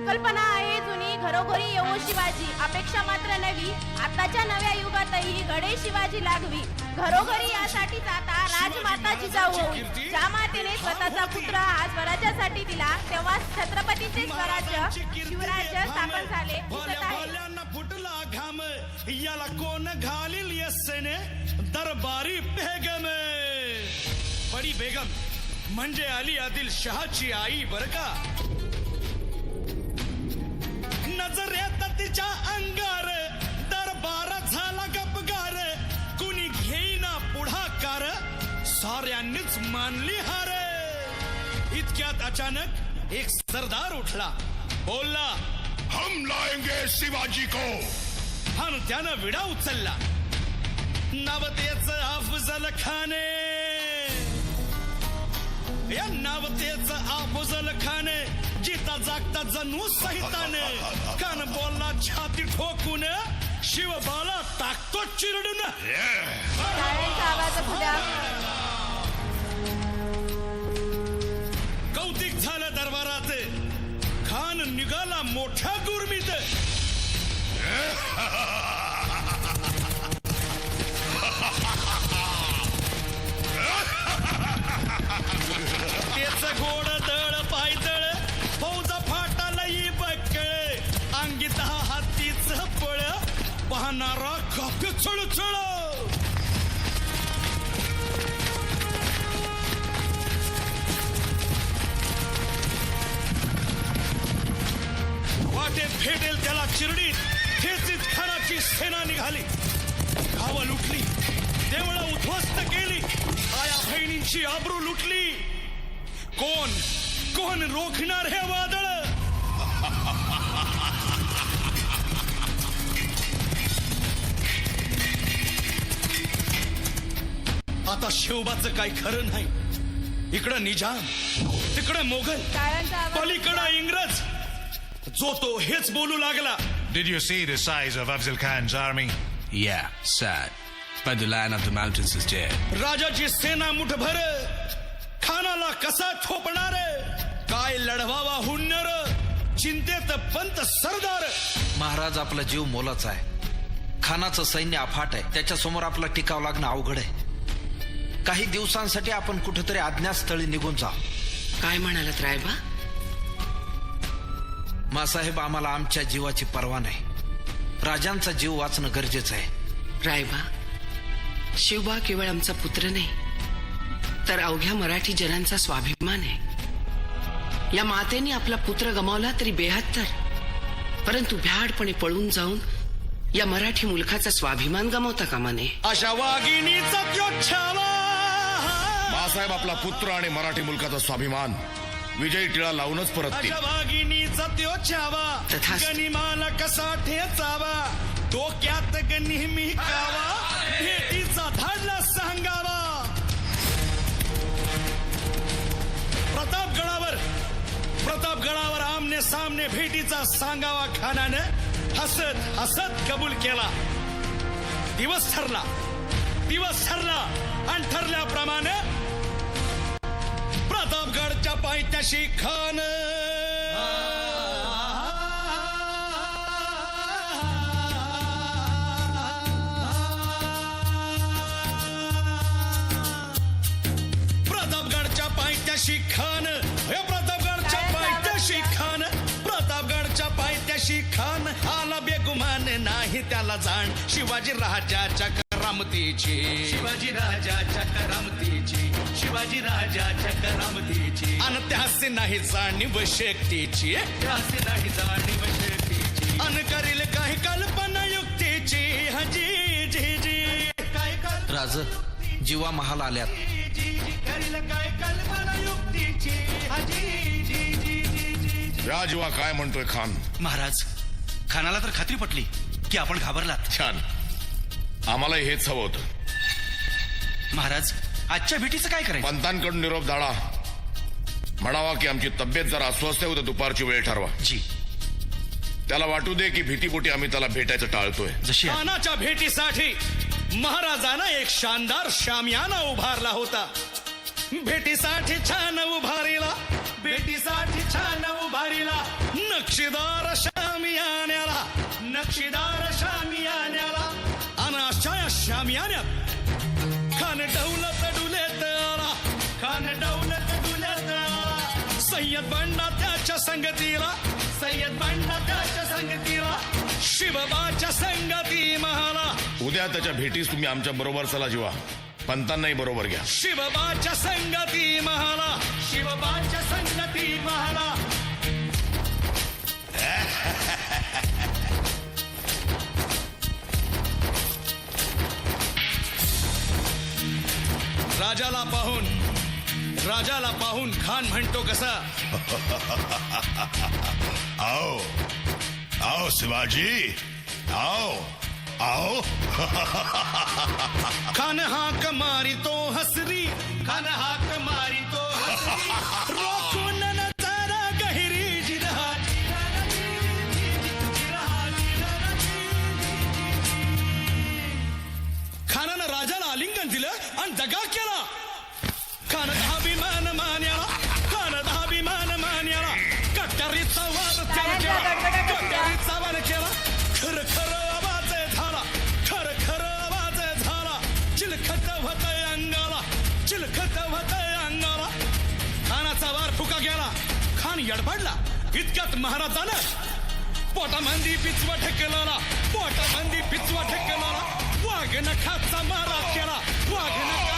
संकल्पना आहे जुनी, घरोघरी येऊ शिवाजी, अपेक्षा मात्र नवी, आताच्या नव्या युगातही घडे शिवाजी लागवी. घरोघरी यासाठीच आता राजमाता जिजाऊ होईल. ज्या मातेने स्वतःचा पुत्र हा स्वराज्यासाठी दिला, तेव्हा छत्रपतीचे स्वराज्य शिवराज्य स्थापन झाले दिसत आहे. फुटला घाम याला कोण घालील यस्सेने दरबारी बेगम. बडी बेगम म्हणजे अली आदिल शहाची आई बर का. नजरेत तिच्या अंगार दरबार झाला गपगार. कुणी घेईना पुढाकार, साऱ्यांनीच मानली हार. इतक्यात अचानक एक सरदार उठला, बोलला, हम लाएंगे शिवाजी को. आणि त्यानं विडा उचलला. नावतेच अफजल खाने, या नावतेच अफजल खाने, जिता जागता जणू सहिताने. कान बोलला छाती ठोकून, शिवबाला टाकतो चिरडून. टाळ्यांचा आवाज असू द्या. कौतिक झालं दरबारात. खान निघाला मोठ्या गुरमीत. तेच गोड दळ पायदळ, फौजा फाटालाही बक्कळ. अंगी 10 हातीच पळ, पाहणारा काप्य चळचळ. वाटेत भेटेल त्याला चिरडीत ठेचीत खानाची सेना निघाली. गावं लुटली, देवळं उद्ध्वस्त केली, आया बहिणींची आबरू लुटली. कोण कोण रोखणार हे वादळ. आता शिवबाचं काही खरं नाही. इकडं निजाम, तिकडं मोगल, टाळ्यांचा आवाज. पलीकडं इंग्रज. जो तो हेच बोलू लागला. Did you see the size of Afzal Khan's army? Yeah, sad. But the Lion of the Mountains is dead. राजाची सेना मुठभर, खानाला कसा ठोपणार. काय लढवावा हुन्नर, चिंतेत पंत सरदार. महाराज, आपला जीव मोलाचा आहे. खानाचं सैन्य अफाट आहे. त्याच्यासमोर आपला टिकाव लागणं अवघड आहे. काही दिवसांसाठी आपण कुठेतरी अज्ञातस्थळी निघून जाऊ. काय म्हणालात रायबा? मासाहेब, आम्हाला आमच्या जीवाची पर्वा नाही. राजांचा जीव वाचणं गरजेचं आहे. रायबा, शिवबा केवळ आमचा पुत्र नाही, तर अवघ्या मराठी जनांचा स्वाभिमान आहे. या मातेने आपला पुत्र गमावला तरी 72, परंतु भ्याडपणे पळून जाऊन या मराठी मुलखाचा स्वाभिमान गमावता कामा नये. अशा वाघिणीचा त्यो छावा. बाळासाहेब आपला पुत्र आणि मराठी मुलकाचा स्वाभिमान विजयी टिळा लावूनच परततील. अशा वाघिणीचा त्यो छावा, तथास्तु. गनिमाला कसा ठेचावा, डोक्यात नेहमी कावा, भेटीचा धाडला सांगावा. प्रतापगडावर आमने सामने भेटीचा सांगावा खानानं हसत हसत कबूल केला. दिवस ठरला आणि ठरल्याप्रमाणे प्रतापगडच्या पायथ्याशी खान प्रतापगडच्या पायथ्याशी खान प्रतापगडच्या पायथ्याशी खान आला बेगुमान नाही त्याला जाण. शिवाजी राजाच्या करामतीची, शिवाजी राजाच्या करामतीची अन त्यासे नाही जाणीव शक्तीची, अन करील काही कल्पना युक्तीची. हजी जी जी काय राज, जीवा महाल आल्यात. करील काय कल्पना युक्तीची. हजी जी जी जी. राजवा काय म्हणतोय खान? महाराज, खानाला तर खात्री पटली की आपण घाबरलात. छान, आम्हाला हेच हवं होतं. महाराज, आजच्या भेटीचं काय करायचं? पंतांकडून निरोप धाडा, म्हणावा की आमची तब्येत जरा अस्वस्थ आहे, उद्या दुपारची वेळ ठरवा. जी. त्याला वाटू दे की भीतीपोटी आम्ही त्याला भेटायचं टाळतोय. जशी खानाच्या भेटीसाठी महाराजानं एक शानदार शामियाना उभारला होता. भेटीसाठी छान उभारीला, भेटीसाठी छान उभारीला. नक्षीदार शामियान्याला नक्षीदार शामियान्याला आणि अशा या शामियान्यात खान डौलत डुलेत आला खान डौलत डुलेत आला सय्यद बंडा त्याच्या संगतीला सय्यद बंडा त्याच्या संगतीला शिवबाच्या संगती महाला उद्या त्याच्या भेटीस तुम्ही आमच्या बरोबर चला जीवा पंतांनाही बरोबर घ्या शिवबाच्या संगती महाला शिवबाच्या संगती महाला राजाला पाहून खान म्हणतो कसा आओ आओ शिवाजी आओ आओ खान हाक मारी तो हसरी खान हाक मारी तो हसरी रोखून नजारा गहिरी जिरहा खानानं राजाला आलिंगन दिलं आणि दगा केला खान धाभिमान मान्याला खान धाभिमान मान्याला कट्यारीचा वाद त्यानं केला कट्यारीचा वाद केला खर खर आवाज झाला खर खर आवाज झाला चिलखत होतय अंगाला चिलखत होतय अंगाला खानाचा वार फुका गेला खान यडपडला इतक्यात महाराजानं पोटामंदी पिचवा ठेकेला पोटामंदी पिचवा ठेकेला वाघ नखाचा मारा केला वाघ